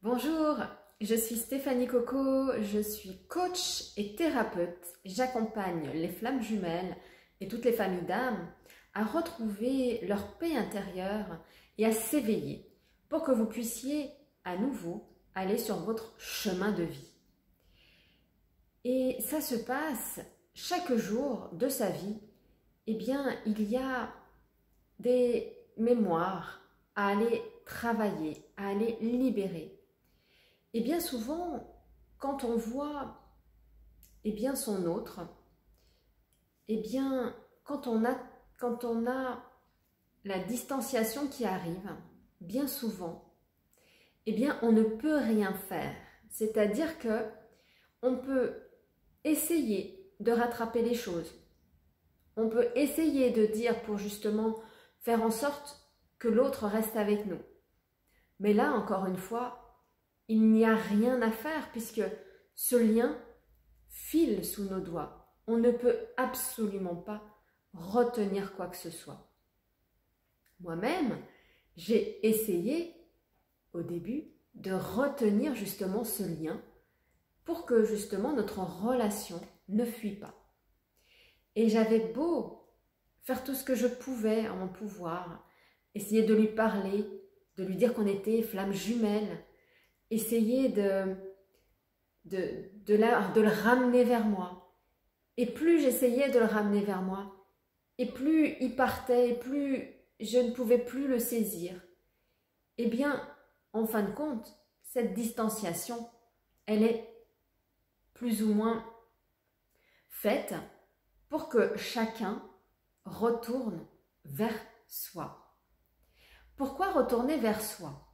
Bonjour, je suis Stéphanie Coco, je suis coach et thérapeute. J'accompagne les flammes jumelles et toutes les familles d'âmes à retrouver leur paix intérieure et à s'éveiller pour que vous puissiez à nouveau aller sur votre chemin de vie. Et ça se passe chaque jour de sa vie. Eh bien, il y a des mémoires à aller travailler, à aller libérer. Et bien souvent, quand on voit son autre, quand on a la distanciation qui arrive, bien souvent, on ne peut rien faire. C'est-à-dire que on peut essayer de rattraper les choses. On peut essayer de dire pour justement faire en sorte que l'autre reste avec nous. Mais là, encore une fois, il n'y a rien à faire puisque ce lien file sous nos doigts. On ne peut absolument pas retenir quoi que ce soit. Moi-même, j'ai essayé au début de retenir justement ce lien pour que justement notre relation ne fuit pas. Et j'avais beau faire tout ce que je pouvais en mon pouvoir, essayer de lui parler, de lui dire qu'on était flammes jumelles, essayer de le ramener vers moi. Et plus j'essayais de le ramener vers moi, et plus il partait, et plus je ne pouvais plus le saisir. Eh bien, en fin de compte, cette distanciation, elle est plus ou moins faite pour que chacun retourne vers soi. Pourquoi retourner vers soi?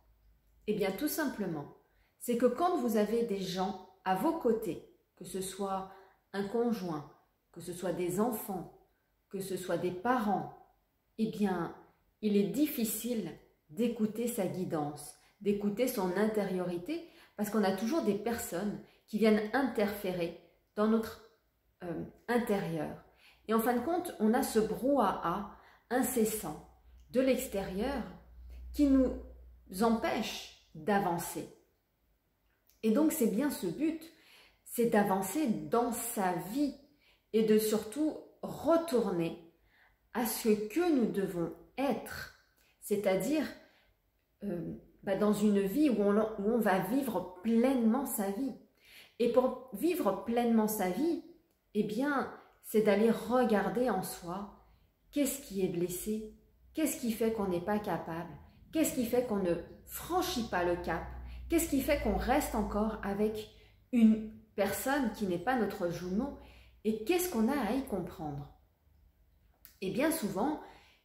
Eh bien, tout simplement, c'est que quand vous avez des gens à vos côtés, que ce soit un conjoint, que ce soit des enfants, que ce soit des parents, eh bien, il est difficile d'écouter sa guidance, d'écouter son intériorité, parce qu'on a toujours des personnes qui viennent interférer dans notre intérieur. Et en fin de compte, on a ce brouhaha incessant de l'extérieur qui nous empêche d'avancer. Et donc, c'est bien ce but, c'est d'avancer dans sa vie et de surtout retourner à ce que nous devons être, c'est-à-dire dans une vie où on va vivre pleinement sa vie. Et pour vivre pleinement sa vie, eh bien, c'est d'aller regarder en soi qu'est-ce qui est blessé, qu'est-ce qui fait qu'on n'est pas capable, qu'est-ce qui fait qu'on ne franchit pas le cap, qu'est-ce qui fait qu'on reste encore avec une personne qui n'est pas notre jumeau et qu'est-ce qu'on a à y comprendre. Et bien souvent,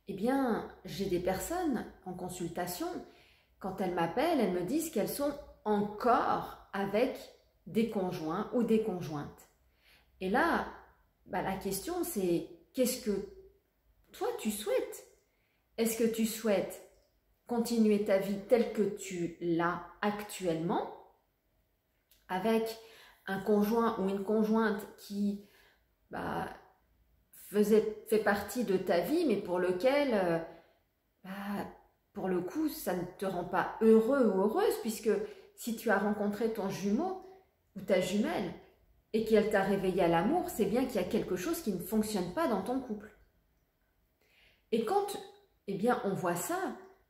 j'ai des personnes en consultation, quand elles m'appellent, elles me disent qu'elles sont encore avec des conjoints ou des conjointes. Et là, la question c'est, qu'est-ce que toi tu souhaites? Est-ce que tu souhaites continuer ta vie telle que tu l'as actuellement, avec un conjoint ou une conjointe qui fait partie de ta vie, mais pour lequel, pour le coup, ça ne te rend pas heureux ou heureuse, puisque si tu as rencontré ton jumeau ou ta jumelle et qu'elle t'a réveillé à l'amour, c'est bien qu'il y a quelque chose qui ne fonctionne pas dans ton couple. Et quand on voit ça,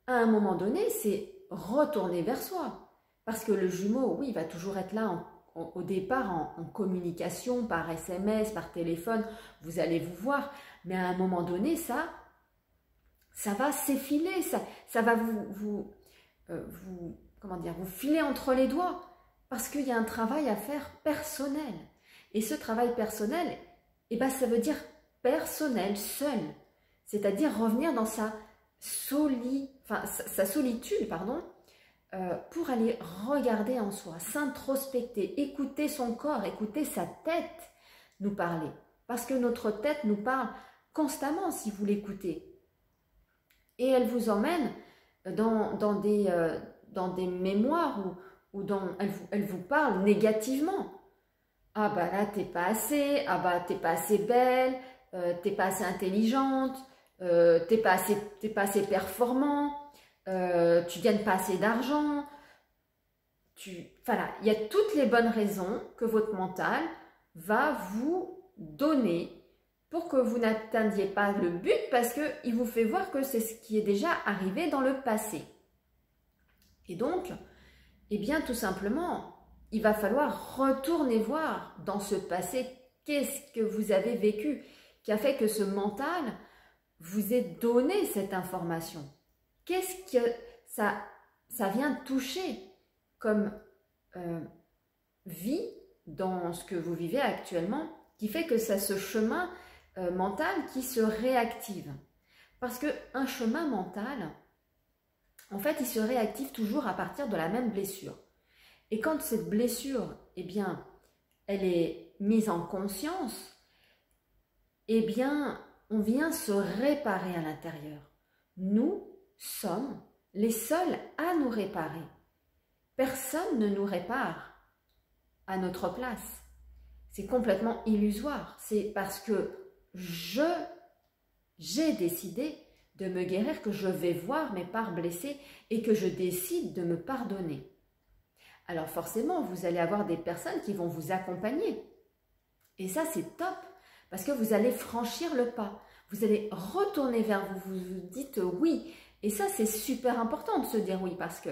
à un moment donné, c'est retourner vers soi. Parce que le jumeau, oui, il va toujours être là au départ en communication, par SMS, par téléphone, vous allez vous voir. Mais à un moment donné, ça va s'effiler, ça va vous filer entre les doigts. Parce qu'il y a un travail à faire personnel. Et ce travail personnel, ça veut dire personnel, seul. C'est-à-dire revenir dans sa solitude, pour aller regarder en soi, s'introspecter, écouter son corps, écouter sa tête nous parler. Parce que notre tête nous parle constamment si vous l'écoutez. Et elle vous emmène dans des mémoires où elle vous parle négativement. Ah là, t'es pas assez, t'es pas assez belle, t'es pas assez intelligente, t'es pas assez performant, tu gagnes pas assez d'argent, voilà, il y a toutes les bonnes raisons que votre mental va vous donner pour que vous n'atteigniez pas le but parce qu'il vous fait voir que c'est ce qui est déjà arrivé dans le passé. Et donc, eh bien, tout simplement, il va falloir retourner voir dans ce passé qu'est-ce que vous avez vécu qui a fait que ce mental vous ait donné cette information. Qu'est-ce que ça vient toucher comme vie dans ce que vous vivez actuellement qui fait que c'est ce chemin mental qui se réactive. Parce qu'un chemin mental, en fait, il se réactive toujours à partir de la même blessure. Et quand cette blessure, eh bien, elle est mise en conscience, eh bien, on vient se réparer à l'intérieur. Nous sommes les seuls à nous réparer. Personne ne nous répare à notre place. C'est complètement illusoire. C'est parce que j'ai décidé de me guérir que je vais voir mes parts blessées et que je décide de me pardonner. Alors forcément, vous allez avoir des personnes qui vont vous accompagner. Et ça, c'est top, parce que vous allez franchir le pas. Vous allez retourner vers vous, vous vous dites oui. Et ça, c'est super important de se dire oui, parce que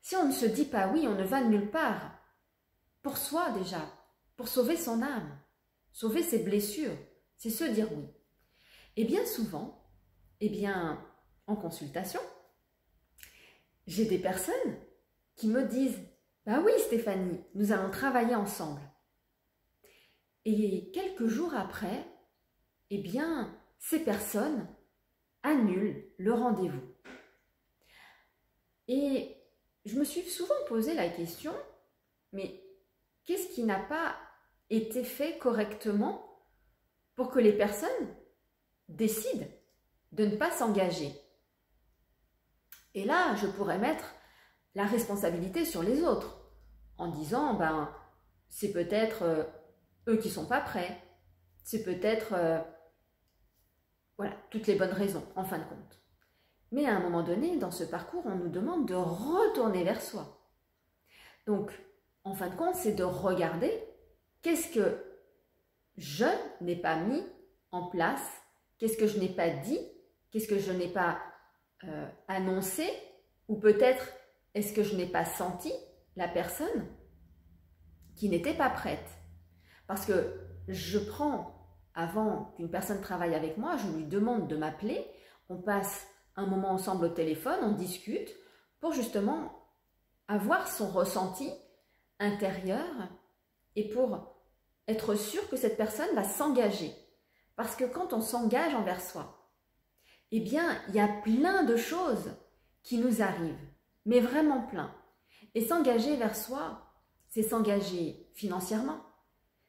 si on ne se dit pas oui, on ne va nulle part. Pour soi déjà, pour sauver son âme, sauver ses blessures, c'est se dire oui. Et bien souvent, eh bien, en consultation, j'ai des personnes qui me disent « Bah oui Stéphanie, nous allons travailler ensemble ». Et quelques jours après, eh bien, ces personnes annulent le rendez-vous. Et je me suis souvent posé la question, mais qu'est-ce qui n'a pas été fait correctement pour que les personnes décident de ne pas s'engager? Et là, je pourrais mettre la responsabilité sur les autres, en disant, ben, c'est peut-être eux qui ne sont pas prêts, c'est peut-être, voilà, toutes les bonnes raisons, en fin de compte. Mais à un moment donné, dans ce parcours, on nous demande de retourner vers soi. Donc, en fin de compte, c'est de regarder qu'est-ce que je n'ai pas mis en place, qu'est-ce que je n'ai pas dit, qu'est-ce que je n'ai pas annoncé, ou peut-être est-ce que je n'ai pas senti la personne qui n'était pas prête. Parce que je prends, avant qu'une personne travaille avec moi, je lui demande de m'appeler, on passe un moment ensemble au téléphone, on discute, pour justement avoir son ressenti intérieur et pour être sûr que cette personne va s'engager. Parce que quand on s'engage envers soi, eh bien, il y a plein de choses qui nous arrivent, mais vraiment plein. Et s'engager vers soi, c'est s'engager financièrement,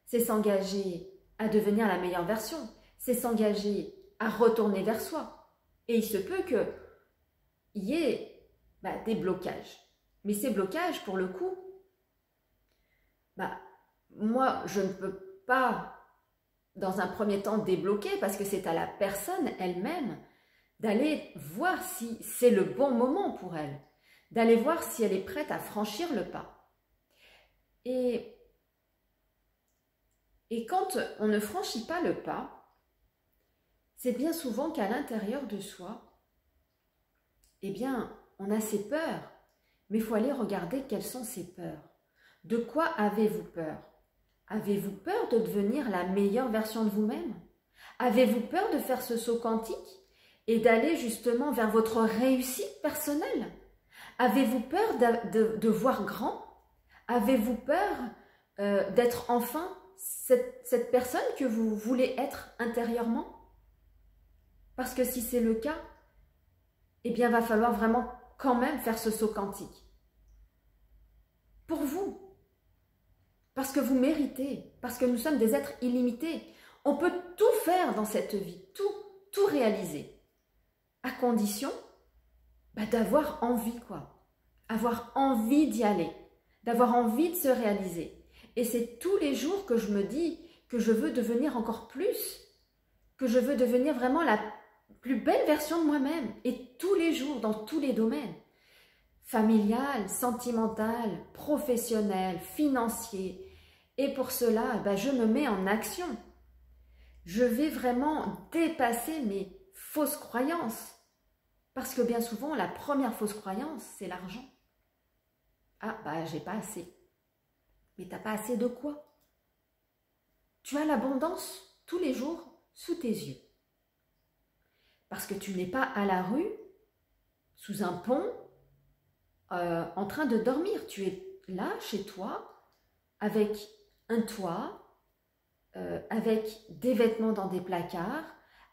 c'est s'engager à devenir la meilleure version, c'est s'engager à retourner vers soi. Et il se peut qu'il y ait des blocages. Mais ces blocages, pour le coup, moi, je ne peux pas, dans un premier temps, débloquer parce que c'est à la personne elle-même d'aller voir si c'est le bon moment pour elle, d'aller voir si elle est prête à franchir le pas. Et quand on ne franchit pas le pas, c'est bien souvent qu'à l'intérieur de soi, eh bien, on a ces peurs, mais il faut aller regarder quelles sont ces peurs. De quoi avez-vous peur? Avez-vous peur de devenir la meilleure version de vous-même? Avez-vous peur de faire ce saut quantique et d'aller justement vers votre réussite personnelle? Avez-vous peur de voir grand? Avez-vous peur d'être enfin cette personne que vous voulez être intérieurement? Parce que si c'est le cas, eh bien, va falloir vraiment quand même faire ce saut quantique. Pour vous. Parce que vous méritez. Parce que nous sommes des êtres illimités. On peut tout faire dans cette vie. Tout réaliser. À condition d'avoir envie, quoi. Avoir envie d'y aller. D'avoir envie de se réaliser. Et c'est tous les jours que je me dis que je veux devenir encore plus. Que je veux devenir vraiment la plus belle version de moi-même. Et tous les jours, dans tous les domaines. familial, sentimental, professionnel, financier. Et pour cela, je me mets en action. Je vais vraiment dépasser mes fausses croyances. Parce que bien souvent, la première fausse croyance, c'est l'argent. Ah, j'ai pas assez. Mais t'as pas assez de quoi? Tu as l'abondance tous les jours sous tes yeux. Parce que tu n'es pas à la rue, sous un pont, en train de dormir. Tu es là, chez toi, avec un toit, avec des vêtements dans des placards,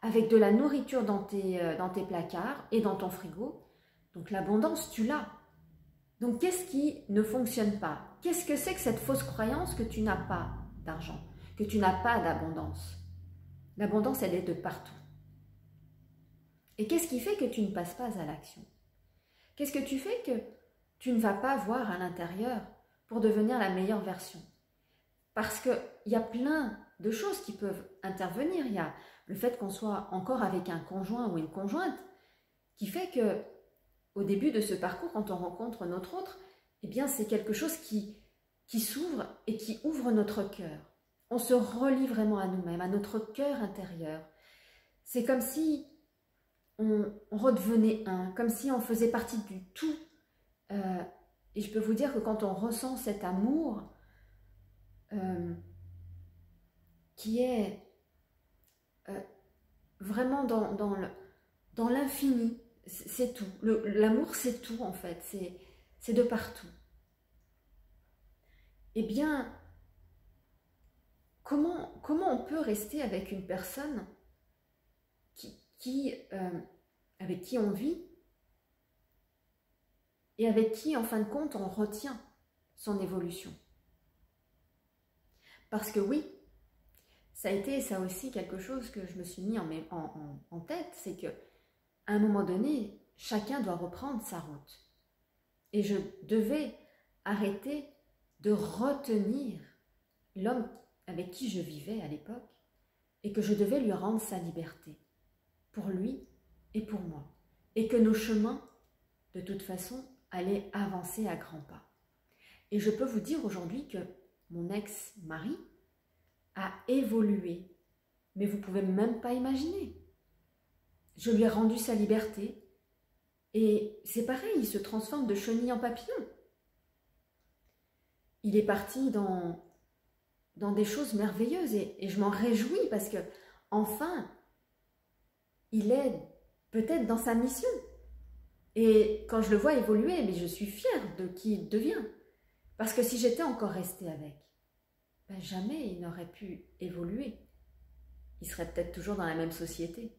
avec de la nourriture dans tes placards et dans ton frigo. Donc l'abondance, tu l'as. Donc qu'est-ce qui ne fonctionne pas? Qu'est-ce que c'est que cette fausse croyance que tu n'as pas d'argent, que tu n'as pas d'abondance? L'abondance, elle est de partout. Et qu'est-ce qui fait que tu ne passes pas à l'action? Qu'est-ce que tu fais que tu ne vas pas voir à l'intérieur pour devenir la meilleure version? Parce qu'il y a plein de choses qui peuvent intervenir. Il y a le fait qu'on soit encore avec un conjoint ou une conjointe qui fait que au début de ce parcours, quand on rencontre notre autre, eh bien c'est quelque chose qui s'ouvre et qui ouvre notre cœur. On se relie vraiment à nous-mêmes, à notre cœur intérieur. C'est comme si on redevenait un, comme si on faisait partie du tout. Et je peux vous dire que quand on ressent cet amour qui est vraiment dans l'infini, c'est tout. L'amour, c'est tout en fait, c'est de partout. Eh bien, comment on peut rester avec une personne avec qui on vit et avec qui, en fin de compte, on retient son évolution? Parce que oui, ça a été ça aussi quelque chose que je me suis mis en tête, c'est que à un moment donné, chacun doit reprendre sa route. Et je devais arrêter de retenir l'homme avec qui je vivais à l'époque et que je devais lui rendre sa liberté, pour lui et pour moi. Et que nos chemins, de toute façon, allaient avancer à grands pas. Et je peux vous dire aujourd'hui que mon ex-mari a évolué, mais vous ne pouvez même pas imaginer. Je lui ai rendu sa liberté et c'est pareil, il se transforme de chenille en papillon. Il est parti dans des choses merveilleuses et je m'en réjouis parce que enfin, il est peut-être dans sa mission. Et quand je le vois évoluer, mais je suis fière de qui il devient. Parce que si j'étais encore restée avec, jamais il n'aurait pu évoluer. Il serait peut-être toujours dans la même société.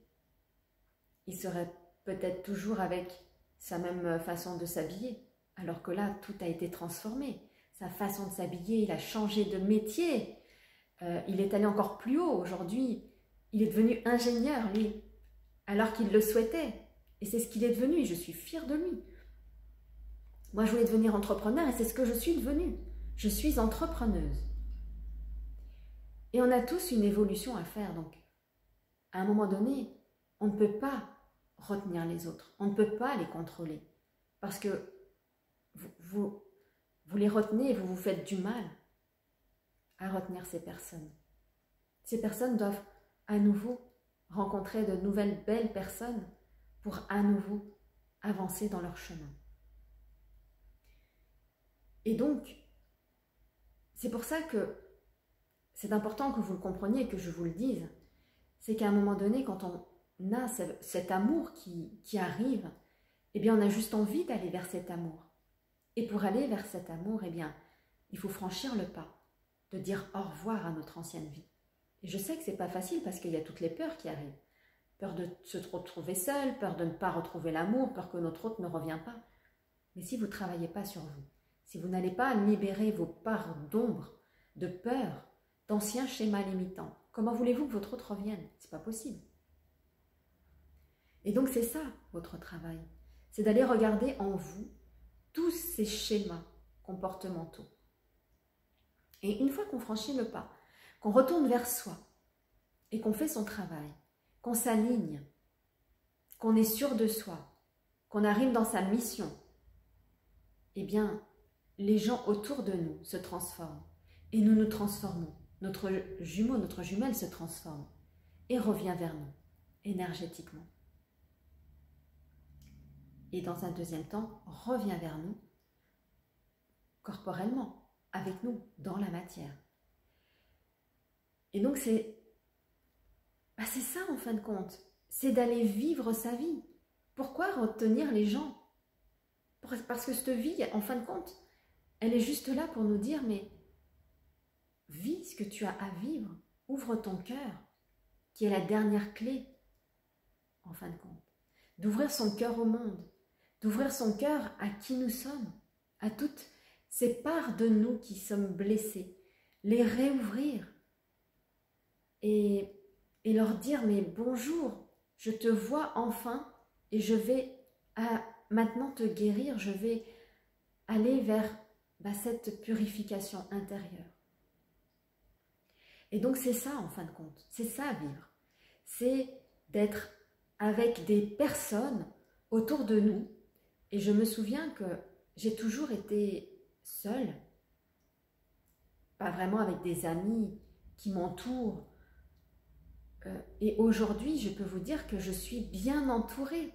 Il serait peut-être toujours avec sa même façon de s'habiller. Alors que là, tout a été transformé. Sa façon de s'habiller, il a changé de métier. Il est allé encore plus haut. Aujourd'hui, il est devenu ingénieur, lui, alors qu'il le souhaitait. Et c'est ce qu'il est devenu. Et je suis fière de lui. Moi, je voulais devenir entrepreneur et c'est ce que je suis devenue. Je suis entrepreneuse. Et on a tous une évolution à faire. Donc, à un moment donné, on ne peut pas retenir les autres. On ne peut pas les contrôler. Parce que vous les retenez et vous vous faites du mal à retenir ces personnes. Ces personnes doivent à nouveau rencontrer de nouvelles belles personnes pour à nouveau avancer dans leur chemin. Et donc, c'est pour ça que c'est important que vous le compreniez et que je vous le dise. C'est qu'à un moment donné, quand on a cet amour qui arrive, eh bien, on a juste envie d'aller vers cet amour. Et pour aller vers cet amour, eh bien, il faut franchir le pas, de dire au revoir à notre ancienne vie. Et je sais que ce n'est pas facile parce qu'il y a toutes les peurs qui arrivent. Peur de se retrouver seul, peur de ne pas retrouver l'amour, peur que notre autre ne revienne pas. Mais si vous ne travaillez pas sur vous, si vous n'allez pas libérer vos parts d'ombre, de peur, d'anciens schémas limitants, comment voulez-vous que votre autre revienne? Ce n'est pas possible. Et donc c'est ça votre travail. C'est d'aller regarder en vous tous ces schémas comportementaux. Et une fois qu'on franchit le pas, qu'on retourne vers soi et qu'on fait son travail, qu'on s'aligne, qu'on est sûr de soi, qu'on arrive dans sa mission, eh bien, les gens autour de nous se transforment et nous nous transformons. Notre jumeau, notre jumelle se transforme et revient vers nous énergétiquement. Et dans un deuxième temps, revient vers nous corporellement, avec nous, dans la matière. Et donc c'est ça en fin de compte, c'est d'aller vivre sa vie. Pourquoi retenir les gens? Parce que cette vie, en fin de compte, elle est juste là pour nous dire, mais vis ce que tu as à vivre, ouvre ton cœur, qui est la dernière clé, en fin de compte. D'ouvrir son cœur au monde, d'ouvrir son cœur à qui nous sommes, à toutes ces parts de nous qui sommes blessées, les réouvrir et leur dire, mais bonjour, je te vois enfin et je vais maintenant te guérir, je vais aller vers cette purification intérieure. Et donc c'est ça en fin de compte, c'est ça vivre, c'est d'être avec des personnes autour de nous. Et je me souviens que j'ai toujours été seule, pas vraiment avec des amis qui m'entourent. Et aujourd'hui, je peux vous dire que je suis bien entourée.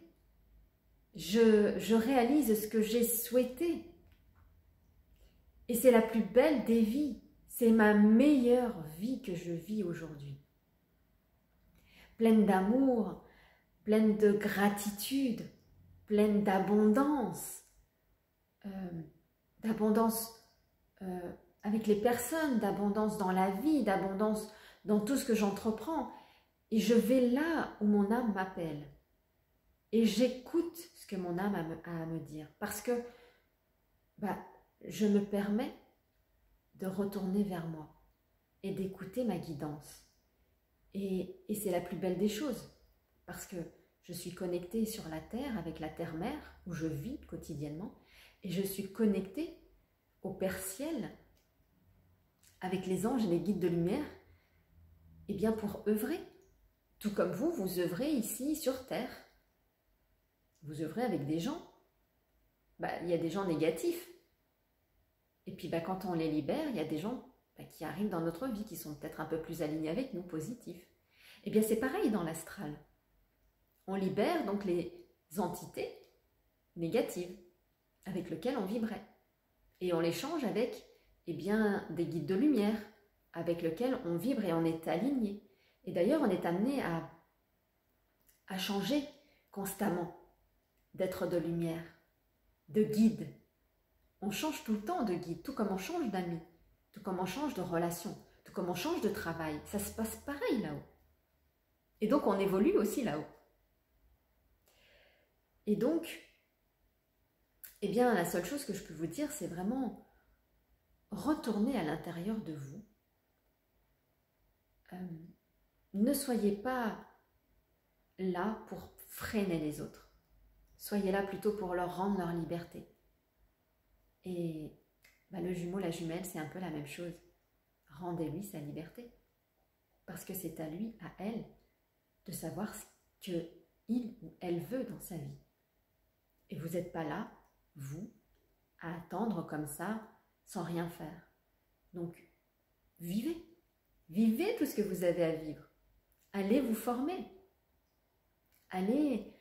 Je réalise ce que j'ai souhaité. Et c'est la plus belle des vies. C'est ma meilleure vie que je vis aujourd'hui. Pleine d'amour, pleine de gratitude, pleine d'abondance. D'abondance avec les personnes, d'abondance dans la vie, d'abondance dans tout ce que j'entreprends. Et je vais là où mon âme m'appelle. Et j'écoute ce que mon âme a à me dire. Parce que je me permets de retourner vers moi et d'écouter ma guidance. Et c'est la plus belle des choses. Parce que je suis connectée sur la terre, avec la terre-mère, où je vis quotidiennement. Et je suis connectée au Père Ciel, avec les anges et les guides de lumière, et bien pour œuvrer. Tout comme vous, vous œuvrez ici sur Terre. Vous œuvrez avec des gens. Il y a des gens négatifs. Et puis quand on les libère, il y a des gens qui arrivent dans notre vie, qui sont peut-être un peu plus alignés avec nous, positifs. Et bien c'est pareil dans l'astral. On libère donc les entités négatives avec lesquelles on vibrait. Et on les change avec des guides de lumière avec lesquels on vibre et on est aligné. Et d'ailleurs, on est amené à changer constamment d'être de lumière, de guide. On change tout le temps de guide, tout comme on change d'amis, tout comme on change de relation, tout comme on change de travail. Ça se passe pareil là-haut. Et donc, on évolue aussi là-haut. Et donc, la seule chose que je peux vous dire, c'est vraiment retourner à l'intérieur de vous. Ne soyez pas là pour freiner les autres. Soyez là plutôt pour leur rendre leur liberté. Et le jumeau, la jumelle, c'est un peu la même chose. Rendez-lui sa liberté. Parce que c'est à lui, à elle, de savoir ce qu'il ou elle veut dans sa vie. Et vous n'êtes pas là, vous, à attendre comme ça, sans rien faire. Donc, vivez. Vivez tout ce que vous avez à vivre. Allez vous former. Allez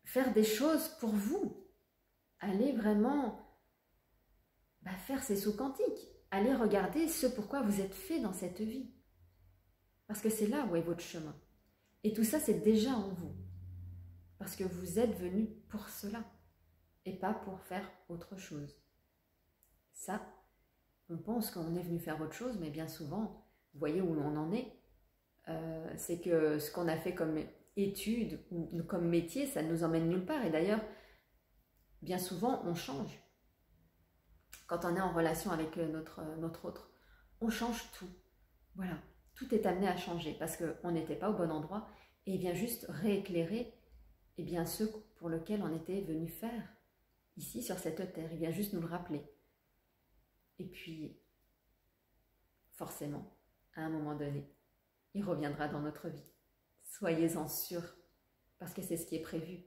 faire des choses pour vous. Allez vraiment faire ces sauts quantiques. Allez regarder ce pourquoi vous êtes fait dans cette vie. Parce que c'est là où est votre chemin. Et tout ça, c'est déjà en vous. Parce que vous êtes venu pour cela. Et pas pour faire autre chose. Ça, on pense qu'on est venu faire autre chose, mais bien souvent, vous voyez où on en est, c'est que ce qu'on a fait comme étude ou comme métier, ça ne nous emmène nulle part. Et d'ailleurs, bien souvent, on change. Quand on est en relation avec notre autre, on change tout. Voilà, tout est amené à changer parce qu'on n'était pas au bon endroit et il vient juste rééclairer ce pour lequel on était venu faire ici sur cette terre. Il vient juste nous le rappeler. Et puis, forcément, à un moment donné, il reviendra dans notre vie. Soyez-en sûrs, parce que c'est ce qui est prévu.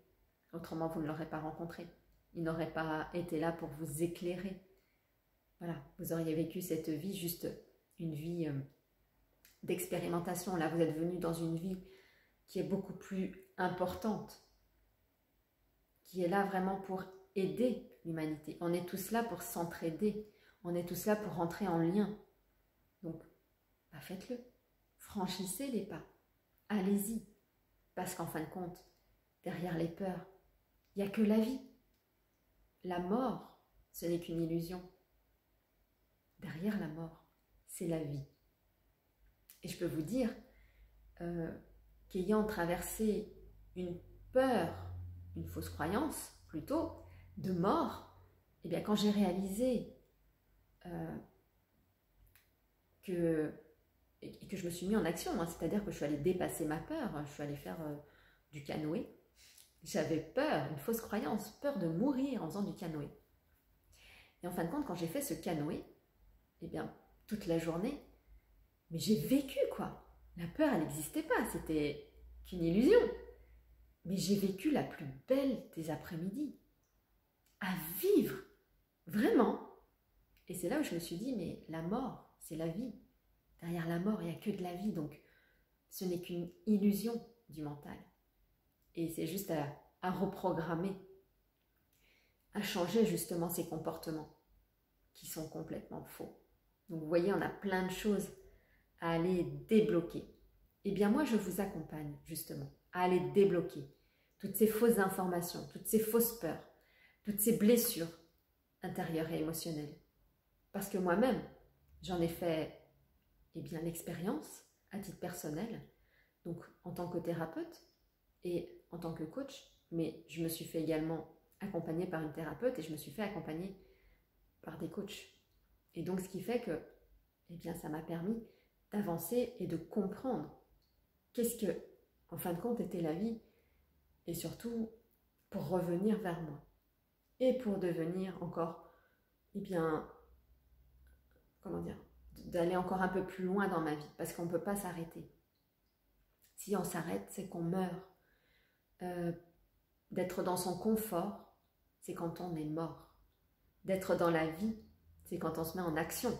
Autrement, vous ne l'aurez pas rencontré. il n'aurait pas été là pour vous éclairer. Voilà, vous auriez vécu cette vie, juste une vie d'expérimentation. Là, vous êtes venu dans une vie qui est beaucoup plus importante, qui est là vraiment pour aider l'humanité. On est tous là pour s'entraider, on est tous là pour rentrer en lien. Donc, bah faites-le, franchissez les pas, allez-y. Parce qu'en fin de compte, derrière les peurs, il n'y a que la vie. La mort, ce n'est qu'une illusion. Derrière la mort, c'est la vie. Et je peux vous dire qu'ayant traversé une peur, une fausse croyance plutôt, de mort, eh bien quand j'ai réalisé que je me suis mis en action, hein, c'est-à-dire que je suis allée dépasser ma peur, je suis allée faire du canoë. J'avais peur, une fausse croyance, peur de mourir en faisant du canoë. Et en fin de compte, quand j'ai fait ce canoë, eh bien, toute la journée, mais j'ai vécu quoi. La peur, elle n'existait pas, c'était qu'une illusion. Mais j'ai vécu la plus belle des après-midi, à vivre, vraiment. Et c'est là où je me suis dit, mais la mort, c'est la vie. Derrière la mort, il n'y a que de la vie, donc ce n'est qu'une illusion du mental. Et c'est juste à reprogrammer, à changer justement ces comportements qui sont complètement faux. Donc vous voyez, on a plein de choses à aller débloquer. Eh bien moi, je vous accompagne justement à aller débloquer toutes ces fausses informations, toutes ces fausses peurs, toutes ces blessures intérieures et émotionnelles. Parce que moi-même, j'en ai fait l'expérience à titre personnel, donc en tant que thérapeute et en tant que coach, mais je me suis fait également accompagner par une thérapeute et je me suis fait accompagner par des coachs. Et donc ce qui fait que ça m'a permis d'avancer et de comprendre qu'est-ce que, en fin de compte, était la vie, et surtout pour revenir vers moi et pour devenir encore, comment dire, d'aller encore un peu plus loin dans ma vie, parce qu'on ne peut pas s'arrêter. Si on s'arrête, c'est qu'on meurt. D'être dans son confort, c'est quand on est mort. D'être dans la vie, c'est quand on se met en action,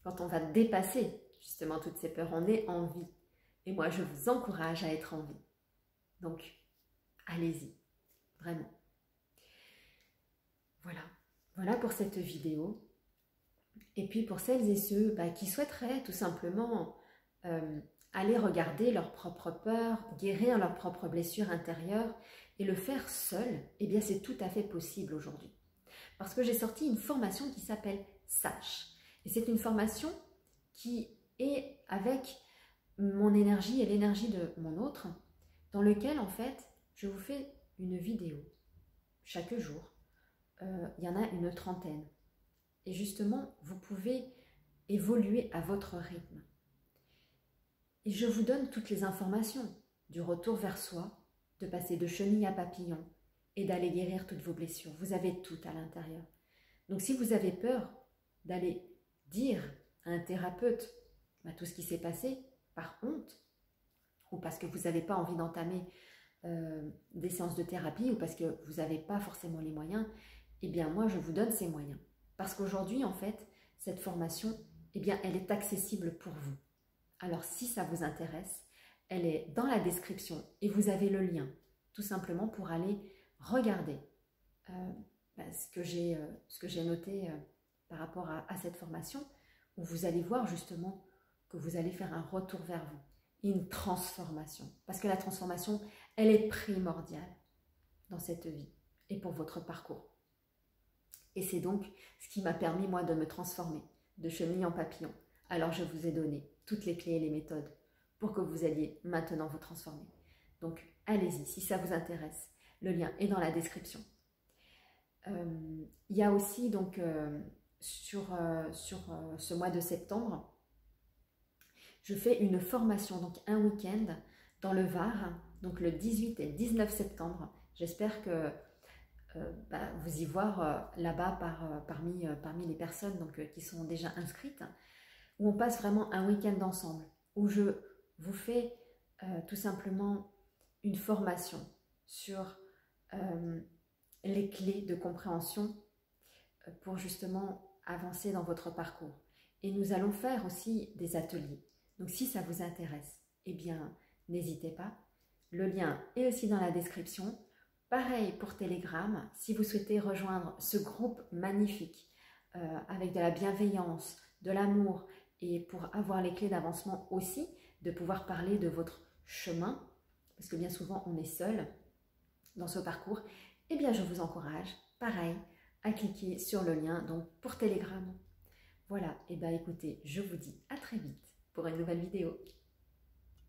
quand on va dépasser justement toutes ces peurs, on est en vie. Et moi, je vous encourage à être en vie. Donc, allez-y, vraiment. Voilà pour cette vidéo. Et puis pour celles et ceux qui souhaiteraient tout simplement aller regarder leurs propres peurs, guérir leurs propres blessures intérieures et le faire seul, eh bien c'est tout à fait possible aujourd'hui. Parce que j'ai sorti une formation qui s'appelle Sache. Et c'est une formation qui est avec mon énergie et l'énergie de mon autre, dans lequel en fait je vous fais une vidéo chaque jour. Il y en a une trentaine. Et justement, vous pouvez évoluer à votre rythme. Et je vous donne toutes les informations du retour vers soi, de passer de chenille à papillon et d'aller guérir toutes vos blessures. Vous avez tout à l'intérieur. Donc si vous avez peur d'aller dire à un thérapeute tout ce qui s'est passé par honte, ou parce que vous n'avez pas envie d'entamer des séances de thérapie, ou parce que vous n'avez pas forcément les moyens, eh bien moi je vous donne ces moyens. Parce qu'aujourd'hui en fait, cette formation, elle est accessible pour vous. Alors si ça vous intéresse, elle est dans la description et vous avez le lien, tout simplement pour aller regarder ce que j'ai noté par rapport à cette formation, où vous allez voir justement que vous allez faire un retour vers vous, une transformation. Parce que la transformation, elle est primordiale dans cette vie et pour votre parcours. Et c'est donc ce qui m'a permis, moi, de me transformer de chenille en papillon. Alors, je vous ai donné toutes les clés et les méthodes pour que vous alliez maintenant vous transformer. Donc, allez-y, si ça vous intéresse. Le lien est dans la description. Il y a aussi, donc, sur ce mois de septembre, je fais une formation, donc un week-end dans le Var, donc le 18 et 19 septembre. J'espère que vous y voir là-bas parmi les personnes qui sont déjà inscrites, où on passe vraiment un week-end ensemble, où je vous fais tout simplement une formation sur les clés de compréhension pour justement avancer dans votre parcours. Et nous allons faire aussi des ateliers. Donc si ça vous intéresse, eh bien n'hésitez pas. Le lien est aussi dans la description. Pareil pour Telegram, si vous souhaitez rejoindre ce groupe magnifique avec de la bienveillance, de l'amour et pour avoir les clés d'avancement aussi, de pouvoir parler de votre chemin, parce que bien souvent on est seul dans ce parcours, eh bien je vous encourage, pareil, à cliquer sur le lien donc pour Telegram. Voilà, et bien écoutez, je vous dis à très vite pour une nouvelle vidéo.